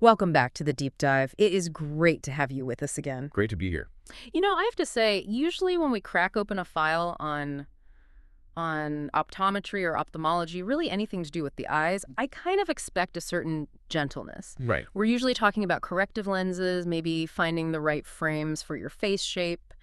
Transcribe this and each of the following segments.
Welcome back to the deep dive. It is great to have you with us again. Great to be here. I have to say, usually when we crack open a file on optometry or ophthalmology, really anything to do with the eyes, I kind of expect a certain gentleness. Right. We're usually talking about corrective lenses, maybe finding the right frames for your face shape,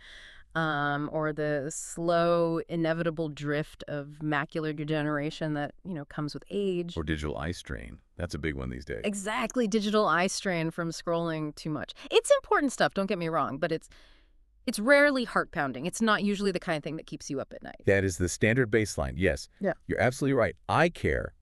or the slow, inevitable drift of macular degeneration that, comes with age. Or digital eye strain. That's a big one these days. Exactly, digital eye strain from scrolling too much. It's important stuff, don't get me wrong, but it's rarely heart-pounding. It's not usually the kind of thing that keeps you up at night. That is the standard baseline, yes. Yeah. You're absolutely right. Eye care,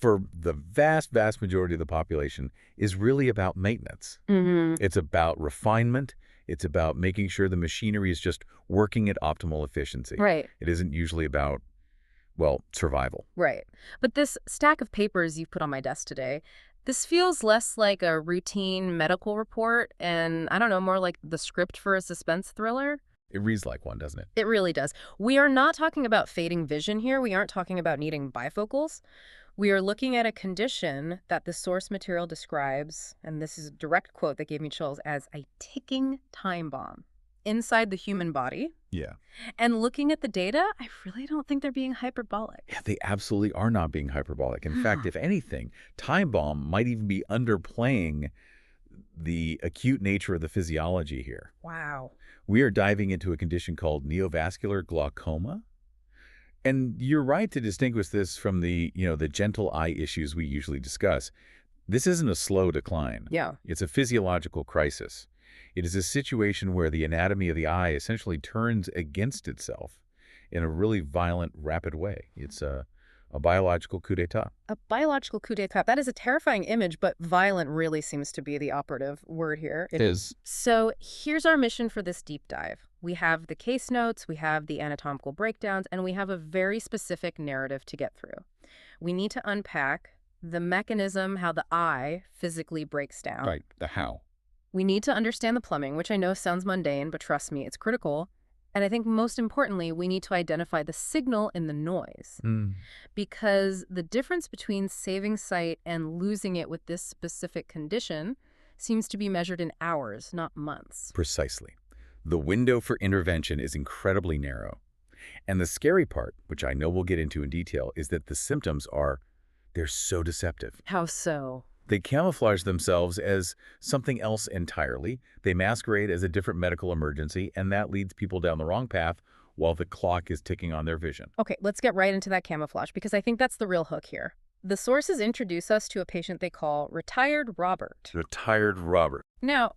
for the vast, vast majority of the population, is really about maintenance. It's about refinement. It's about making sure the machinery is just working at optimal efficiency. Right. It isn't usually about, well, survival. Right. But this stack of papers you've put on my desk today, this feels less like a routine medical report and, I don't know, more like the script for a suspense thriller. It reads like one, doesn't it? It really does. We are not talking about fading vision here. We aren't talking about needing bifocals. We are looking at a condition that the source material describes, and this is a direct quote that gave me chills, as a ticking time bomb inside the human body. Yeah. And looking at the data, I really don't think they're being hyperbolic. Yeah, they absolutely are not being hyperbolic. In fact, if anything, time bomb might even be underplaying the acute nature of the physiology here. Wow. We are diving into a condition called neovascular glaucoma. And you're right to distinguish this from the gentle eye issues we usually discuss. This isn't a slow decline. Yeah. It's a physiological crisis. It is a situation where the anatomy of the eye essentially turns against itself in a really violent, rapid way. It's a biological coup d'etat. A biological coup d'etat. That is a terrifying image, but violent really seems to be the operative word here. It is. So here's our mission for this deep dive. We have the case notes, we have the anatomical breakdowns, and we have a very specific narrative to get through. We need to unpack the mechanism, how the eye physically breaks down. Right, the how. We need to understand the plumbing, which I know sounds mundane, but trust me, it's critical. And I think most importantly, we need to identify the signal in the noise. Because the difference between saving sight and losing it with this specific condition seems to be measured in hours, not months. Precisely. The window for intervention is incredibly narrow. And the scary part, which I know we'll get into in detail, is that the symptoms they're so deceptive. How so? They camouflage themselves as something else entirely. They masquerade as a different medical emergency, and that leads people down the wrong path while the clock is ticking on their vision. Okay, let's get right into that camouflage, because I think that's the real hook here. The sources introduce us to a patient they call Retired Robert. Retired Robert. Now,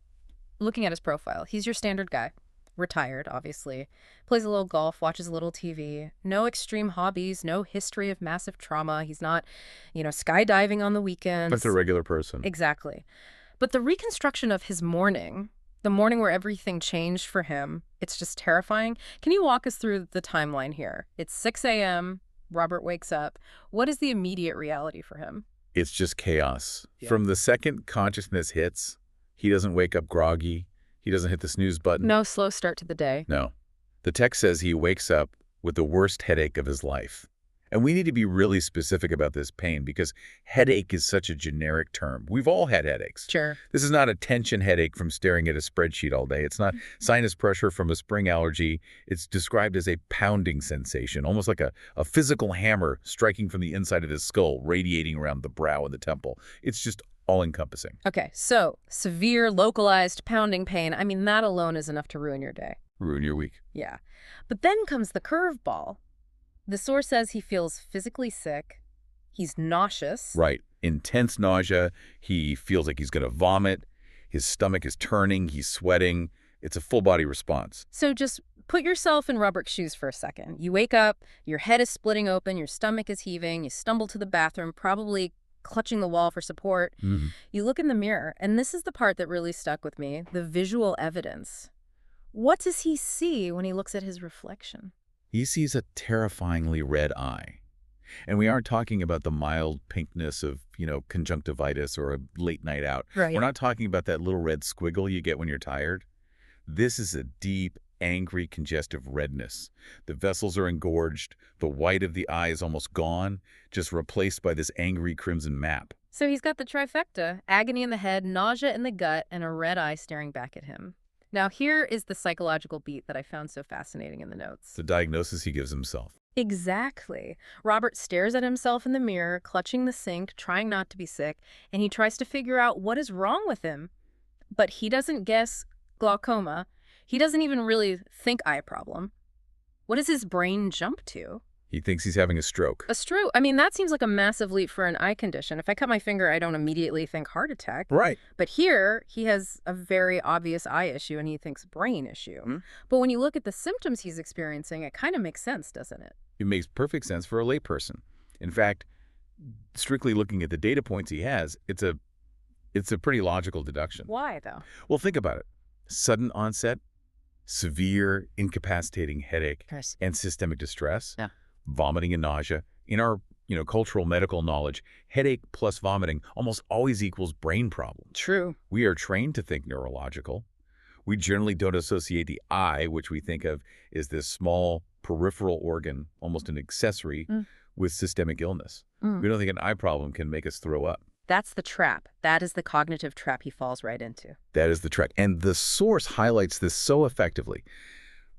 looking at his profile, he's your standard guy. Retired, obviously. Plays a little golf, watches a little TV. No extreme hobbies, no history of massive trauma. He's not, skydiving on the weekends. That's a regular person. Exactly. But the reconstruction of his morning, the morning where everything changed for him, it's just terrifying. Can you walk us through the timeline here? It's 6 a.m., Robert wakes up. What is the immediate reality for him? It's just chaos. Yeah. From the second consciousness hits, he doesn't wake up groggy. He doesn't hit the snooze button. No slow start to the day. No. The text says he wakes up with the worst headache of his life. And we need to be really specific about this pain because headache is such a generic term. We've all had headaches. Sure. This is not a tension headache from staring at a spreadsheet all day. It's not sinus pressure from a spring allergy. It's described as a pounding sensation, almost like a physical hammer striking from the inside of his skull, radiating around the brow and the temple. It's just all-encompassing. Okay, so severe, localized pounding pain. I mean, that alone is enough to ruin your day. Ruin your week. Yeah. But then comes the curveball. The source says he feels physically sick. He's nauseous. Right. Intense nausea. He feels like he's going to vomit. His stomach is turning. He's sweating. It's a full-body response. So just put yourself in Robert's shoes for a second. You wake up, your head is splitting open, your stomach is heaving, you stumble to the bathroom, probably clutching the wall for support. You look in the mirror, and this is the part that really stuck with me, the visual evidence. What does he see when he looks at his reflection? He sees a terrifyingly red eye. And we aren't talking about the mild pinkness of, conjunctivitis or a late night out. Right. We're not talking about that little red squiggle you get when you're tired. This is a deep, angry, congestive redness. The vessels are engorged. The white of the eye is almost gone, just replaced by this angry crimson map. So he's got the trifecta: agony in the head, nausea in the gut, and a red eye staring back at him. Now here is the psychological beat that I found so fascinating in the notes. The diagnosis he gives himself. Exactly. Robert stares at himself in the mirror, clutching the sink, trying not to be sick, and he tries to figure out what is wrong with him. But he doesn't guess glaucoma. He doesn't even really think eye problem. What does his brain jump to? He thinks he's having a stroke. A stroke? I mean, that seems like a massive leap for an eye condition. If I cut my finger, I don't immediately think heart attack. Right. But here, he has a very obvious eye issue, and he thinks brain issue. Hmm? But when you look at the symptoms he's experiencing, it kind of makes sense, doesn't it? It makes perfect sense for a layperson. In fact, strictly looking at the data points he has, it's a pretty logical deduction. Why, though? Well, think about it. Sudden onset, severe incapacitating headache, Chris. and systemic distress. Yeah. Vomiting and nausea. In our, cultural medical knowledge, headache plus vomiting almost always equals brain problem. True. We are trained to think neurological. We generally don't associate the eye, which we think of as this small peripheral organ, almost an accessory, with systemic illness. We don't think an eye problem can make us throw up. That's the trap. That is the cognitive trap he falls right into. That is the trap. And the source highlights this so effectively.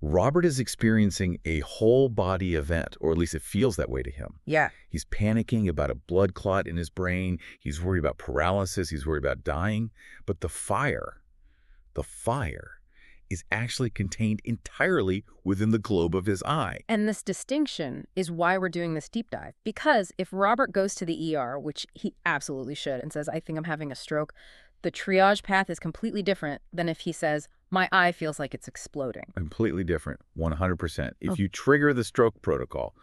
Robert is experiencing a whole body event, or at least it feels that way to him. Yeah. He's panicking about a blood clot in his brain. He's worried about paralysis. He's worried about dying. But the fire is actually contained entirely within the globe of his eye. And this distinction is why we're doing this deep dive. Because if Robert goes to the ER, which he absolutely should, and says, I think I'm having a stroke, the triage path is completely different than if he says, my eye feels like it's exploding. Completely different, 100%. If you trigger the stroke protocol,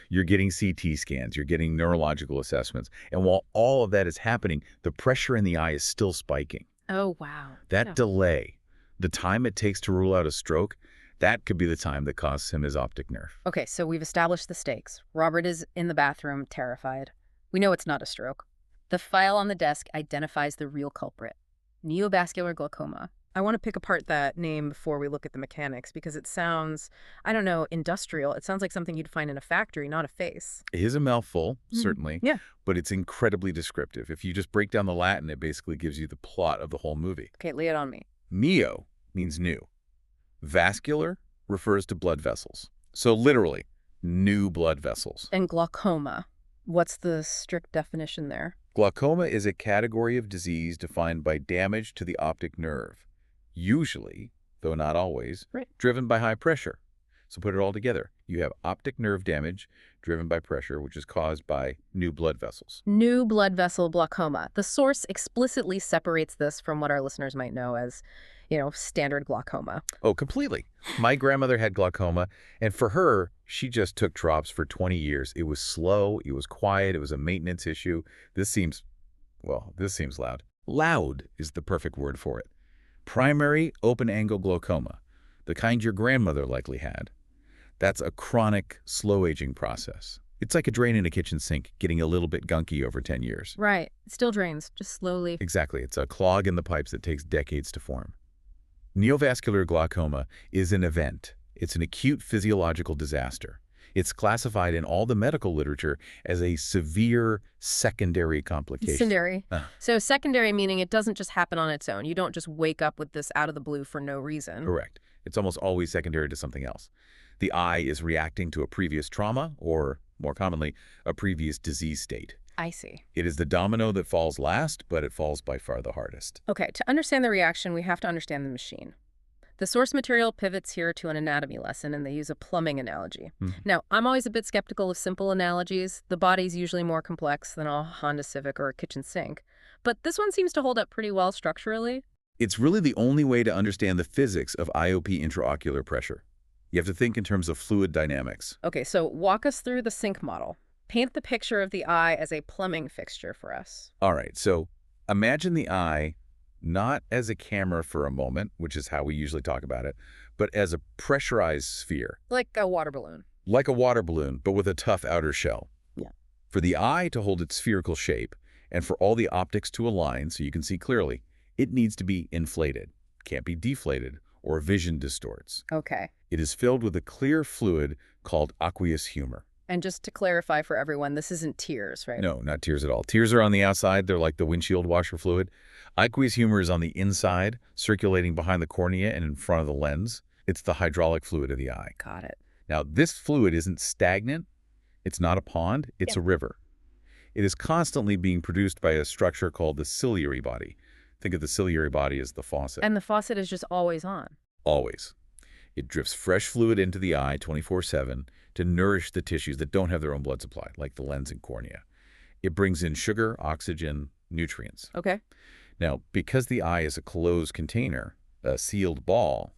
you're getting CT scans, you're getting neurological assessments. And while all of that is happening, the pressure in the eye is still spiking. Oh, wow. That delay, the time it takes to rule out a stroke, that could be the time that costs him his optic nerve. Okay, so we've established the stakes. Robert is in the bathroom, terrified. We know it's not a stroke. The file on the desk identifies the real culprit: neovascular glaucoma. I want to pick apart that name before we look at the mechanics because it sounds, I don't know, industrial. It sounds like something you'd find in a factory, not a face. It is a mouthful, certainly, Yeah. but it's incredibly descriptive. If you just break down the Latin, it basically gives you the plot of the whole movie. Okay, lay it on me. Neo means new. Vascular refers to blood vessels. So literally, new blood vessels. And glaucoma. What's the strict definition there? Glaucoma is a category of disease defined by damage to the optic nerve, usually, though not always, driven by high pressure. So put it all together. You have optic nerve damage driven by pressure, which is caused by new blood vessels. New blood vessel glaucoma. The source explicitly separates this from what our listeners might know as, standard glaucoma. Oh, completely. My grandmother had glaucoma, and for her, she just took drops for 20 years. It was slow, it was quiet, it was a maintenance issue. This seems loud. Loud is the perfect word for it. Primary open-angle glaucoma, the kind your grandmother likely had. That's a chronic, slow-aging process. It's like a drain in a kitchen sink getting a little bit gunky over 10 years. Right. It still drains, just slowly. Exactly. It's a clog in the pipes that takes decades to form. Neovascular glaucoma is an event. It's an acute physiological disaster. It's classified in all the medical literature as a severe secondary complication. Secondary. So secondary meaning it doesn't just happen on its own. You don't just wake up with this out of the blue for no reason. Correct. It's almost always secondary to something else. The eye is reacting to a previous trauma or, more commonly, a previous disease state. I see. It is the domino that falls last, but it falls by far the hardest. Okay, to understand the reaction, we have to understand the machine. The source material pivots here to an anatomy lesson, and they use a plumbing analogy. Now, I'm always a bit skeptical of simple analogies. The body's usually more complex than a Honda Civic or a kitchen sink. But this one seems to hold up pretty well structurally. It's really the only way to understand the physics of IOP intraocular pressure. You have to think in terms of fluid dynamics. Okay, so walk us through the sink model. Paint the picture of the eye as a plumbing fixture for us. All right, so imagine the eye not as a camera for a moment, which is how we usually talk about it, but as a pressurized sphere. Like a water balloon. Like a water balloon, but with a tough outer shell. Yeah. For the eye to hold its spherical shape, and for all the optics to align so you can see clearly, it needs to be inflated. Can't be deflated, or vision distorts. Okay. It is filled with a clear fluid called aqueous humor. And just to clarify for everyone, this isn't tears, right? No, not tears at all. Tears are on the outside. They're like the windshield washer fluid. Aqueous humor is on the inside, circulating behind the cornea and in front of the lens. It's the hydraulic fluid of the eye. Got it. Now, this fluid isn't stagnant. It's not a pond. It's a river. It is constantly being produced by a structure called the ciliary body. Think of the ciliary body as the faucet. And the faucet is just always on. Always. It drifts fresh fluid into the eye 24/7 to nourish the tissues that don't have their own blood supply, like the lens and cornea. It brings in sugar, oxygen, nutrients. Okay. Now, because the eye is a closed container, a sealed ball,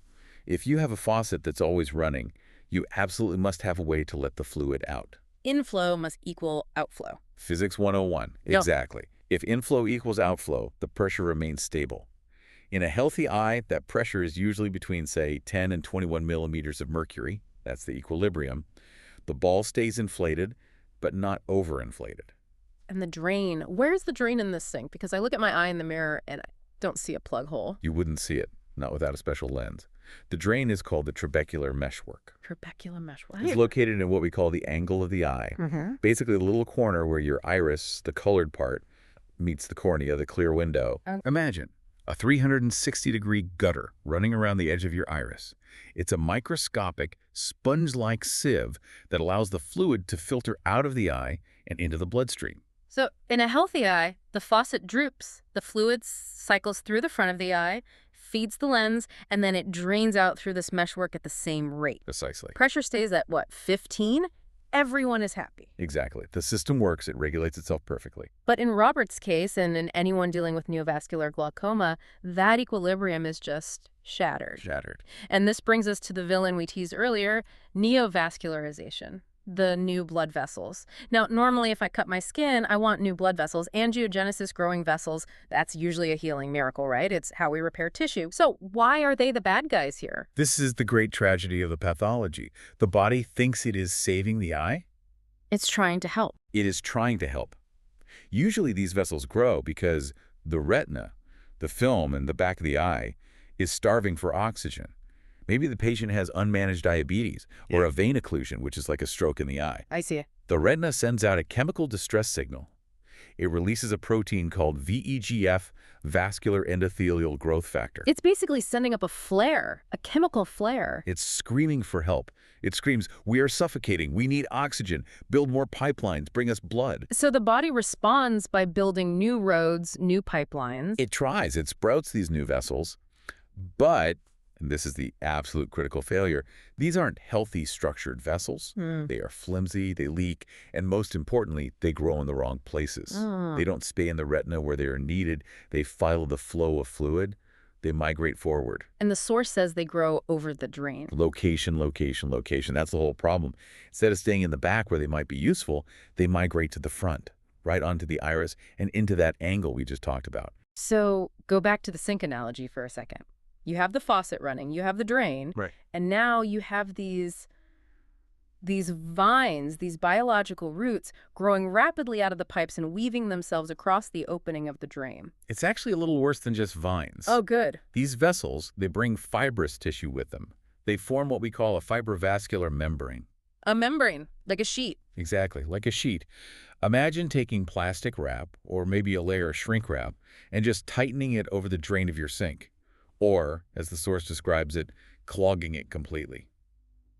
if you have a faucet that's always running, you absolutely must have a way to let the fluid out. Inflow must equal outflow. Physics 101. Yep. Exactly. If inflow equals outflow, the pressure remains stable. In a healthy eye, that pressure is usually between, say, 10 and 21 millimeters of mercury. That's the equilibrium. The ball stays inflated, but not overinflated. And the drain, where's the drain in this thing? Because I look at my eye in the mirror and I don't see a plug hole. You wouldn't see it, not without a special lens. The drain is called the trabecular meshwork. Trabecular meshwork. It's located in what we call the angle of the eye. Basically, the little corner where your iris, the colored part, meets the cornea, the clear window. Imagine a 360-degree gutter running around the edge of your iris. It's a microscopic, sponge-like sieve that allows the fluid to filter out of the eye and into the bloodstream. So in a healthy eye, the faucet droops, the fluid cycles through the front of the eye, feeds the lens, and then it drains out through this meshwork at the same rate. Precisely. Pressure stays at, what, 15? Everyone is happy. Exactly. The system works. It regulates itself perfectly. But in Robert's case, and in anyone dealing with neovascular glaucoma, that equilibrium is just shattered. And this brings us to the villain we teased earlier, neovascularization, the new blood vessels. Now, normally if I cut my skin, I want new blood vessels. Angiogenesis, growing vessels, that's usually a healing miracle, right? It's how we repair tissue. So why are they the bad guys here? This is the great tragedy of the pathology. The body thinks it is saving the eye. It's trying to help. It is trying to help. Usually these vessels grow because the retina, the film in the back of the eye, is starving for oxygen. Maybe the patient has unmanaged diabetes or a vein occlusion, which is like a stroke in the eye. I see. The retina sends out a chemical distress signal. It releases a protein called VEGF, vascular endothelial growth factor. It's basically sending up a flare, a chemical flare. It's screaming for help. It screams, "We are suffocating. We need oxygen. Build more pipelines. Bring us blood." So the body responds by building new roads, new pipelines. It tries. It sprouts these new vessels. But, and this is the absolute critical failure, these aren't healthy structured vessels. They are flimsy, they leak, and most importantly, they grow in the wrong places. They don't stay in the retina where they are needed. They follow the flow of fluid. They migrate forward. And the source says they grow over the drain. Location, location, location. That's the whole problem. Instead of staying in the back where they might be useful, they migrate to the front, right onto the iris and into that angle we just talked about. So go back to the sink analogy for a second. You have the faucet running, you have the drain, and now you have these vines, these biological roots growing rapidly out of the pipes and weaving themselves across the opening of the drain. It's actually a little worse than just vines. Oh, good. These vessels, they bring fibrous tissue with them. They form what we call a fibrovascular membrane. A membrane, like a sheet. Exactly, like a sheet. Imagine taking plastic wrap, or maybe a layer of shrink wrap, and just tightening it over the drain of your sink. Or, as the source describes it, clogging it completely.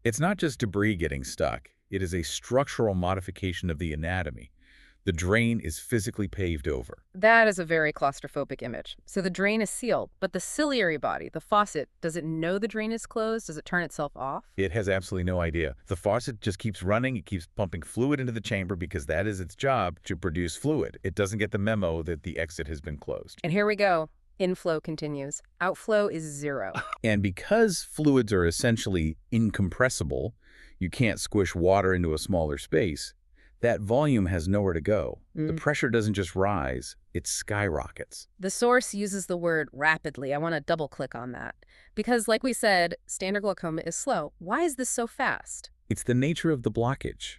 It's not just debris getting stuck. It is a structural modification of the anatomy. The drain is physically paved over. That is a very claustrophobic image. So the drain is sealed, but the ciliary body, the faucet, does it know the drain is closed? Does it turn itself off? It has absolutely no idea. The faucet just keeps running. It keeps pumping fluid into the chamber because that is its job, to produce fluid. It doesn't get the memo that the exit has been closed. And here we go. Inflow continues. Outflow is zero. And because fluids are essentially incompressible, you can't squish water into a smaller space, that volume has nowhere to go. The pressure doesn't just rise, it skyrockets. The source uses the word rapidly. I want to double click on that. Because like we said, standard glaucoma is slow. Why is this so fast? It's the nature of the blockage.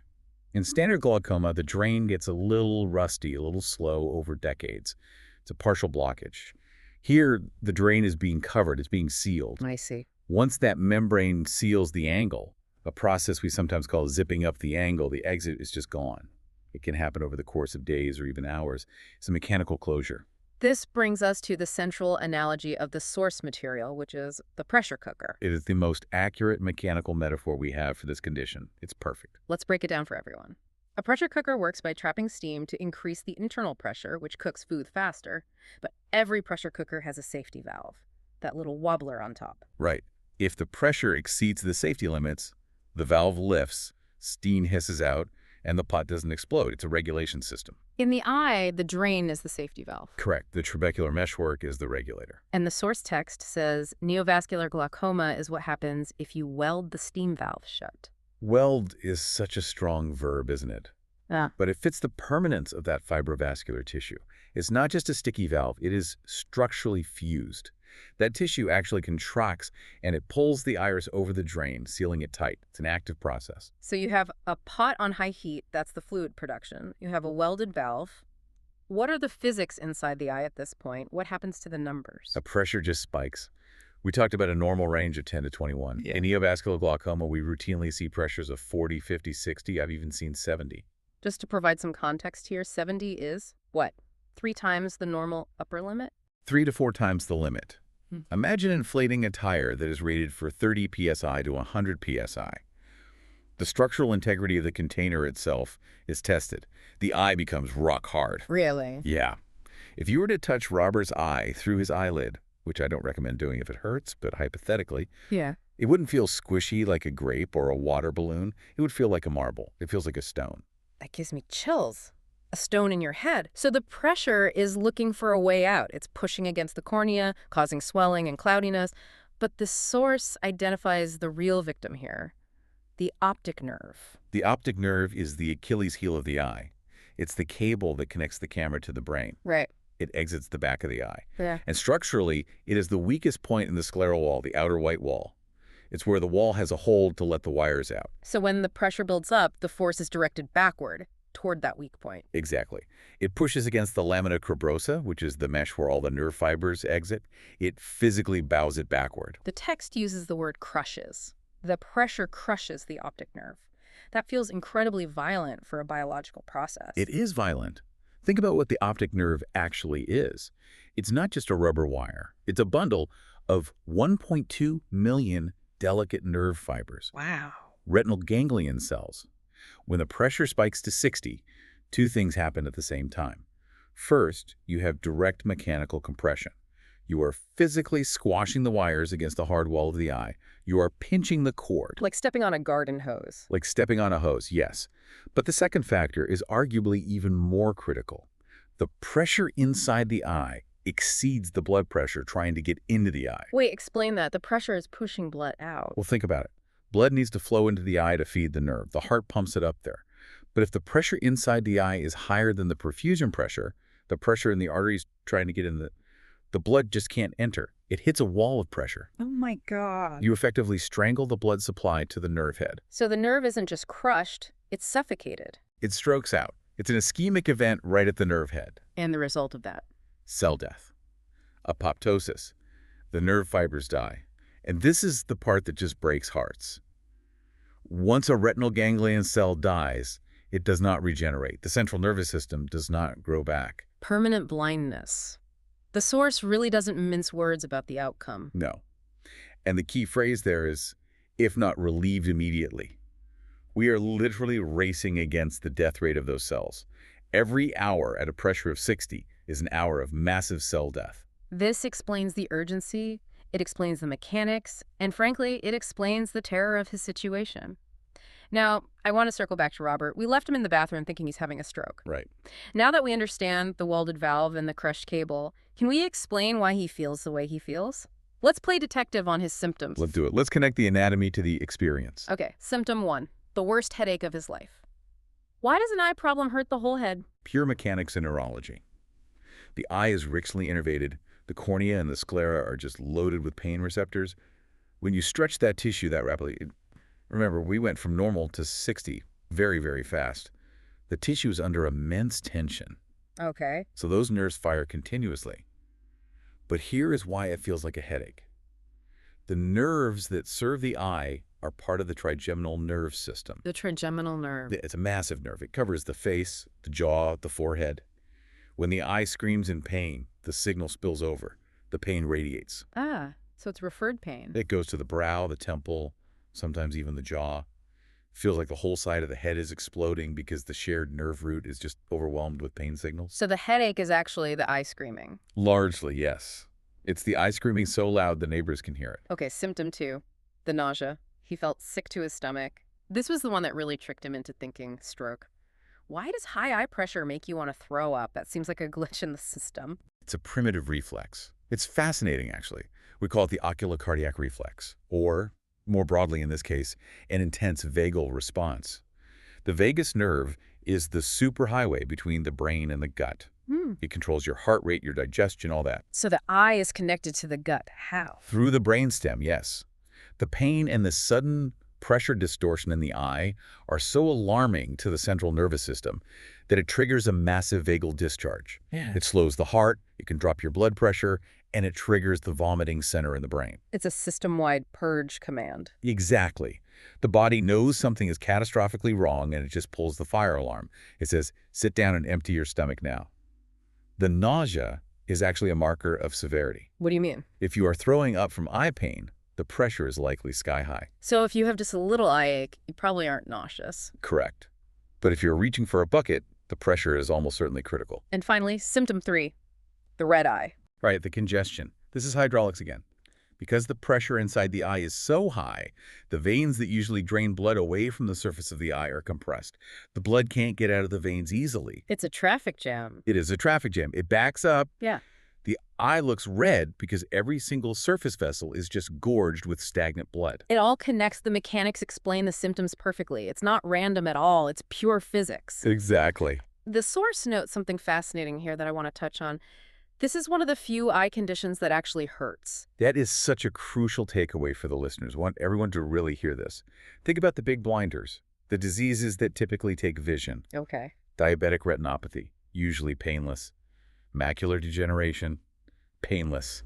In standard glaucoma, the drain gets a little rusty, a little slow over decades. It's a partial blockage. Here, the drain is being covered, it's being sealed. I see. Once that membrane seals the angle, a process we sometimes call zipping up the angle, the exit is just gone. It can happen over the course of days or even hours. It's a mechanical closure. This brings us to the central analogy of the source material, which is the pressure cooker. It is the most accurate mechanical metaphor we have for this condition. It's perfect. Let's break it down for everyone. A pressure cooker works by trapping steam to increase the internal pressure, which cooks food faster. But every pressure cooker has a safety valve, that little wobbler on top. Right. If the pressure exceeds the safety limits, the valve lifts, steam hisses out, and the pot doesn't explode. It's a regulation system. In the eye, the drain is the safety valve. Correct. The trabecular meshwork is the regulator. And the source text says neovascular glaucoma is what happens if you weld the steam valve shut. Weld is such a strong verb, isn't it? Ah. But it fits the permanence of that fibrovascular tissue. It's not just a sticky valve. It is structurally fused. That tissue actually contracts, and it pulls the iris over the drain, sealing it tight. It's an active process. So you have a pot on high heat, that's the fluid production. You have a welded valve. What are the physics inside the eye at this point? What happens to the numbers? The pressure just spikes. We talked about a normal range of 10 to 21. Yeah. In neovascular glaucoma, we routinely see pressures of 40, 50, 60. I've even seen 70. Just to provide some context here, 70 is what? 3 times the normal upper limit? 3 to 4 times the limit. Imagine inflating a tire that is rated for 30 psi to 100 psi. The structural integrity of the container itself is tested. The eye becomes rock hard. Really? Yeah. If you were to touch Robert's eye through his eyelid, which I don't recommend doing if it hurts, but hypothetically, Yeah. it wouldn't feel squishy like a grape or a water balloon. It would feel like a marble. It feels like a stone. That gives me chills. A stone in your head. So the pressure is looking for a way out. It's pushing against the cornea, causing swelling and cloudiness. But the source identifies the real victim here, the optic nerve. The optic nerve is the Achilles heel of the eye. It's the cable that connects the camera to the brain. Right. It exits the back of the eye. Yeah. And structurally, it is the weakest point in the scleral wall, the outer white wall. It's where the wall has a hold to let the wires out. So when the pressure builds up, the force is directed backward, toward that weak point. Exactly. It pushes against the lamina cribrosa, which is the mesh where all the nerve fibers exit. It physically bows it backward. The text uses the word crushes. The pressure crushes the optic nerve. That feels incredibly violent for a biological process. It is violent. Think about what the optic nerve actually is. It's not just a rubber wire. It's a bundle of 1.2 million delicate nerve fibers. Wow. Retinal ganglion cells. When the pressure spikes to 60, 2 things happen at the same time. First, you have direct mechanical compression. You are physically squashing the wires against the hard wall of the eye. You are pinching the cord. Like stepping on a garden hose. Like stepping on a hose, yes. But the second factor is arguably even more critical. The pressure inside the eye exceeds the blood pressure trying to get into the eye. Wait, explain that. The pressure is pushing blood out. Well, think about it. Blood needs to flow into the eye to feed the nerve. The heart pumps it up there. But if the pressure inside the eye is higher than the perfusion pressure, the pressure in the arteries trying to get in the blood just can't enter. It hits a wall of pressure. Oh my God. You effectively strangle the blood supply to the nerve head. So the nerve isn't just crushed, it's suffocated. It strokes out. It's an ischemic event right at the nerve head. And the result of that? Cell death. Apoptosis. The nerve fibers die. And this is the part that just breaks hearts. Once a retinal ganglion cell dies, it does not regenerate. The central nervous system does not grow back. Permanent blindness. The source really doesn't mince words about the outcome. No. And the key phrase there is, if not relieved immediately. We are literally racing against the death rate of those cells. Every hour at a pressure of 60 is an hour of massive cell death. This explains the urgency, it explains the mechanics, and frankly, it explains the terror of his situation. Now, I want to circle back to Robert. We left him in the bathroom thinking he's having a stroke. Right. Now that we understand the welded valve and the crushed cable, can we explain why he feels the way he feels? Let's play detective on his symptoms. Let's do it. Let's connect the anatomy to the experience. Okay, symptom 1, the worst headache of his life. Why does an eye problem hurt the whole head? Pure mechanics and neurology. The eye is richly innervated. The cornea and the sclera are just loaded with pain receptors. When you stretch that tissue that rapidly, remember, we went from normal to 60 very, very fast. The tissue is under immense tension. Okay. So those nerves fire continuously. But here is why it feels like a headache. The nerves that serve the eye are part of the trigeminal nerve system. The trigeminal nerve. It's a massive nerve. It covers the face, the jaw, the forehead. When the eye screams in pain, the signal spills over. The pain radiates. Ah, so it's referred pain. It goes to the brow, the temple, sometimes even the jaw. Feels like the whole side of the head is exploding because the shared nerve root is just overwhelmed with pain signals. So the headache is actually the eye screaming. Largely, yes. It's the eye screaming so loud the neighbors can hear it. Okay, symptom 2, the nausea. He felt sick to his stomach. This was the one that really tricked him into thinking stroke. Why does high eye pressure make you want to throw up? That seems like a glitch in the system. It's a primitive reflex. It's fascinating, actually. We call it the ocular cardiac reflex, or, more broadly in this case, an intense vagal response. The vagus nerve is the superhighway between the brain and the gut. It controls your heart rate, your digestion, all that. So the eye is connected to the gut. How? Through the brainstem, yes. The pain and the sudden pressure distortion in the eye are so alarming to the central nervous system that it triggers a massive vagal discharge. Yeah. It slows the heart, it can drop your blood pressure, and it triggers the vomiting center in the brain. It's a system-wide purge command. Exactly. The body knows something is catastrophically wrong, and it just pulls the fire alarm. It says, sit down and empty your stomach now. The nausea is actually a marker of severity. What do you mean? If you are throwing up from eye pain, the pressure is likely sky high. So if you have just a little eye ache, you probably aren't nauseous. Correct. But if you're reaching for a bucket, the pressure is almost certainly critical. And finally, symptom 3, the red eye. Right, the congestion. This is hydraulics again. Because the pressure inside the eye is so high, the veins that usually drain blood away from the surface of the eye are compressed. The blood can't get out of the veins easily. It's a traffic jam. It is a traffic jam. It backs up. Yeah. The eye looks red because every single surface vessel is just gorged with stagnant blood. It all connects. The mechanics explain the symptoms perfectly. It's not random at all. It's pure physics. Exactly. The source notes something fascinating here that I want to touch on. This is one of the few eye conditions that actually hurts. That is such a crucial takeaway for the listeners. I want everyone to really hear this. Think about the big blinders, the diseases that typically take vision. Okay. Diabetic retinopathy, usually painless. Macular degeneration, painless.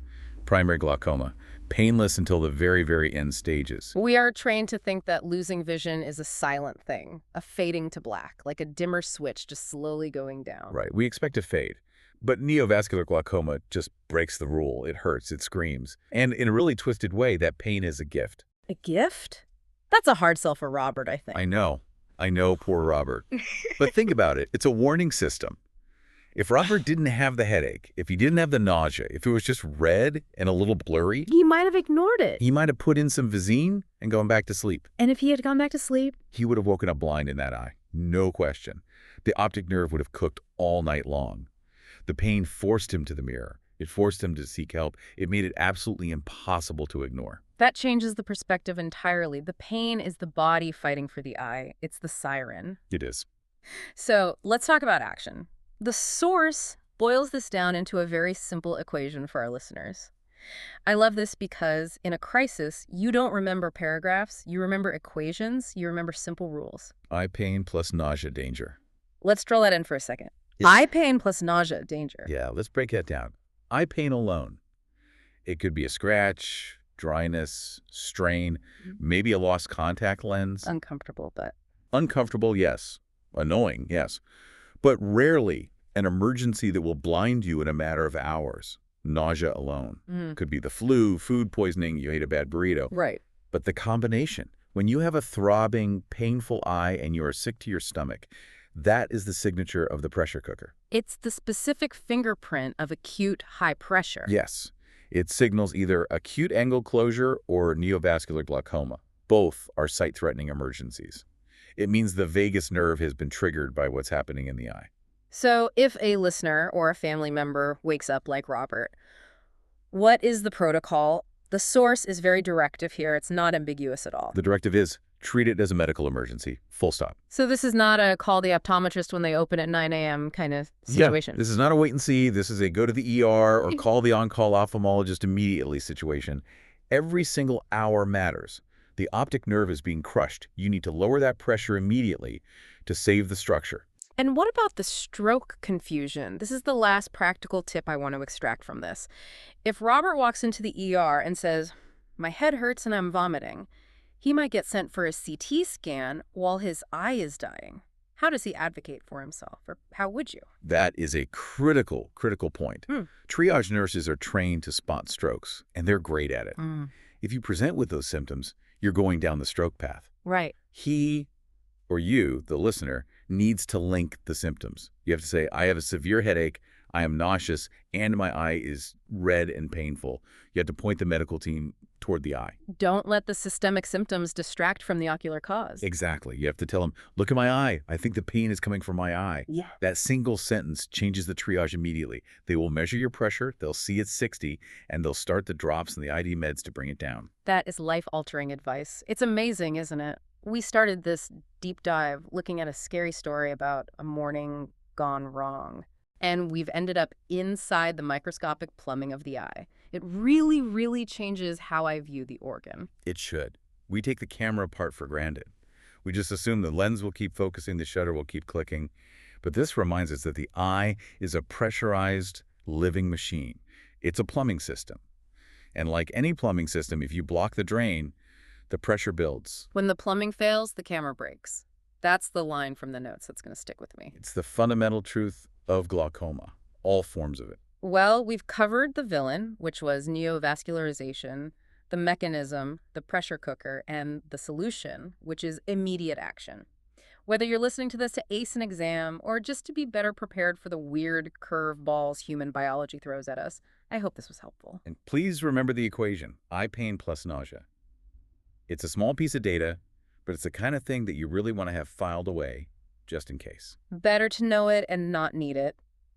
Primary glaucoma, painless until the very, very end stages. We are trained to think that losing vision is a silent thing, a fading to black, like a dimmer switch just slowly going down. Right, we expect to fade. But neovascular glaucoma just breaks the rule. It hurts, it screams. And in a really twisted way, that pain is a gift. A gift? That's a hard sell for Robert, I think. I know, poor Robert. But think about it. It's a warning system. If Robert didn't have the headache, if he didn't have the nausea, if it was just red and a little blurry, He might have ignored it. he might have put in some Visine and gone back to sleep. And if he had gone back to sleep? He would have woken up blind in that eye. No question. The optic nerve would have cooked all night long. The pain forced him to the mirror. It forced him to seek help. It made it absolutely impossible to ignore. That changes the perspective entirely. The pain is the body fighting for the eye. It's the siren. It is. So let's talk about action. The source boils this down into a very simple equation for our listeners. I love this because in a crisis, you don't remember paragraphs, you remember equations, you remember simple rules. Eye pain plus nausea danger. Let's drill that in for a second. Yeah. Eye pain plus nausea danger. Yeah, let's break that down. Eye pain alone. It could be a scratch, dryness, strain, maybe a lost contact lens. Uncomfortable, but... Uncomfortable, yes. Annoying, yes. But rarely an emergency that will blind you in a matter of hours. Nausea alone. Could be the flu, food poisoning, you ate a bad burrito. Right. But the combination, when you have a throbbing, painful eye and you are sick to your stomach, that is the signature of the pressure cooker. It's the specific fingerprint of acute high pressure. Yes. It signals either acute angle closure or neovascular glaucoma. Both are sight-threatening emergencies. It means the vagus nerve has been triggered by what's happening in the eye. So if a listener or a family member wakes up like Robert, what is the protocol? The source is very directive here. It's not ambiguous at all. The directive is treat it as a medical emergency, full stop. So this is not a call the optometrist when they open at 9 a.m. kind of situation. Yeah, this is not a wait and see. This is a go to the ER or call the on-call ophthalmologist immediately situation. Every single hour matters. The optic nerve is being crushed. You need to lower that pressure immediately to save the structure. And what about the stroke confusion? This is the last practical tip I want to extract from this. If Robert walks into the ER and says, my head hurts and I'm vomiting. He might get sent for a CT scan while his eye is dying. How does he advocate for himself, or how would you? That is a critical point. Triage nurses are trained to spot strokes, and they're great at it. If you present with those symptoms, you're going down the stroke path. Right. He or you, the listener, needs to link the symptoms. You have to say, I have a severe headache, I am nauseous, and my eye is red and painful. You have to point the medical team toward the eye. Don't let the systemic symptoms distract from the ocular cause. Exactly. You have to tell them, look at my eye. I think the pain is coming from my eye. Yeah. That single sentence changes the triage immediately. They will measure your pressure, they'll see it's 60, and they'll start the drops and the ID meds to bring it down. That is life-altering advice. It's amazing, isn't it? We started this deep dive looking at a scary story about a morning gone wrong. And we've ended up inside the microscopic plumbing of the eye. It really, really changes how I view the organ. It should. We take the camera apart for granted. We just assume the lens will keep focusing, the shutter will keep clicking. But this reminds us that the eye is a pressurized, living machine. It's a plumbing system. And like any plumbing system, if you block the drain, the pressure builds. When the plumbing fails, the camera breaks. That's the line from the notes that's going to stick with me. It's the fundamental truth of glaucoma, all forms of it. Well, we've covered the villain, which was neovascularization, the mechanism, the pressure cooker, and the solution, which is immediate action. Whether you're listening to this to ace an exam or just to be better prepared for the weird curveballs human biology throws at us, I hope this was helpful. And please remember the equation, eye pain plus nausea. It's a small piece of data, but it's the kind of thing that you really want to have filed away just in case. Better to know it and not need it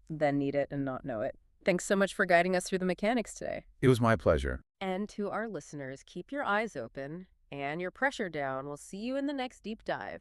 than need it and not know it. Thanks so much for guiding us through the mechanics today. It was my pleasure. And to our listeners, keep your eyes open and your pressure down. We'll see you in the next deep dive.